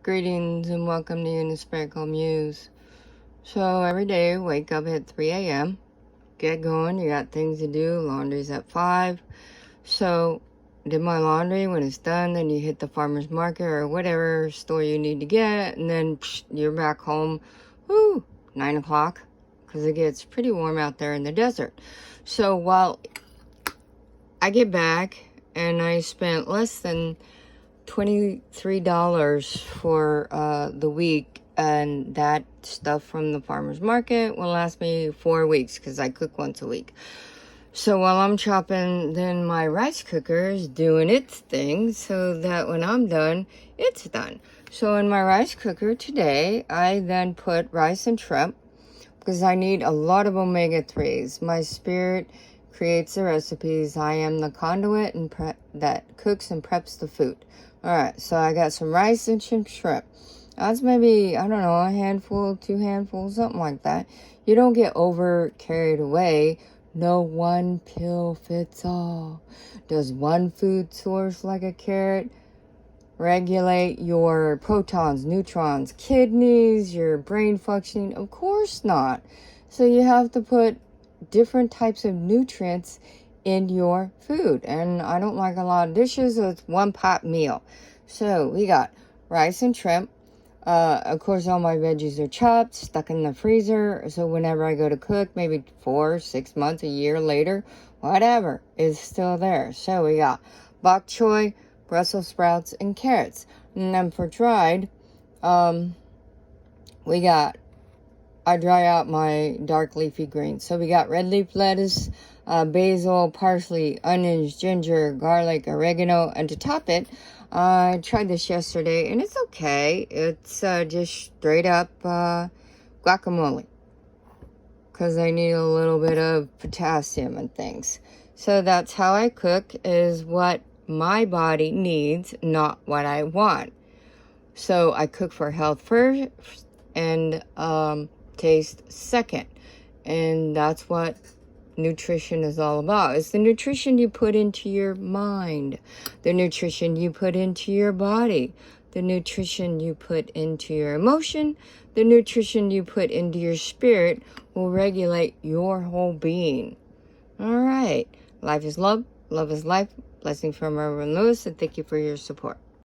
Greetings and welcome to Unispiritual Muse. So every day, wake up at 3 a.m., get going, you got things to do, laundry's at 5. So, did my laundry. When it's done, then you hit the farmer's market or whatever store you need to get, and then you're back home, 9 o'clock, because it gets pretty warm out there in the desert. So while I get back, and I spent less than $23 for the week, and that stuff from the farmer's market will last me 4 weeks because I cook once a week. So while I'm chopping, then my rice cooker is doing its thing so that when I'm done, it's done. So in my rice cooker today, I then put rice and shrimp because I need a lot of omega-3s. My spirit creates the recipes. I am the conduit and that cooks and preps the food. Alright, so I got some rice and some shrimp. That's maybe, I don't know, a handful, 2 handfuls, something like that. You don't get over carried away. No one pill fits all. Does one food source like a carrot regulate your protons, neutrons, kidneys, your brain functioning? Of course not. So you have to put different types of nutrients in your food. And I don't like a lot of dishes, so it's one pot meal. So we got rice and shrimp. Of course, all my veggies are chopped, stuck in the freezer. So whenever I go to cook, maybe 4, 6 months, a year later, whatever, is still there. So we got bok choy, Brussels sprouts, and carrots. And then for dried, I dry out my dark leafy greens. So we got red leaf lettuce, basil, parsley, onions, ginger, garlic, oregano, and to top it, I tried this yesterday, and it's okay. It's just straight up guacamole, because I need a little bit of potassium and things. So that's how I cook, is what my body needs, not what I want. So I cook for health first and taste second. And that's what nutrition is all about. It's the nutrition you put into your mind, the nutrition you put into your body, the nutrition you put into your emotion, the nutrition you put into your spirit will regulate your whole being. All right. Life is love. Love is life. Blessing from Reverend Lewis, and thank you for your support.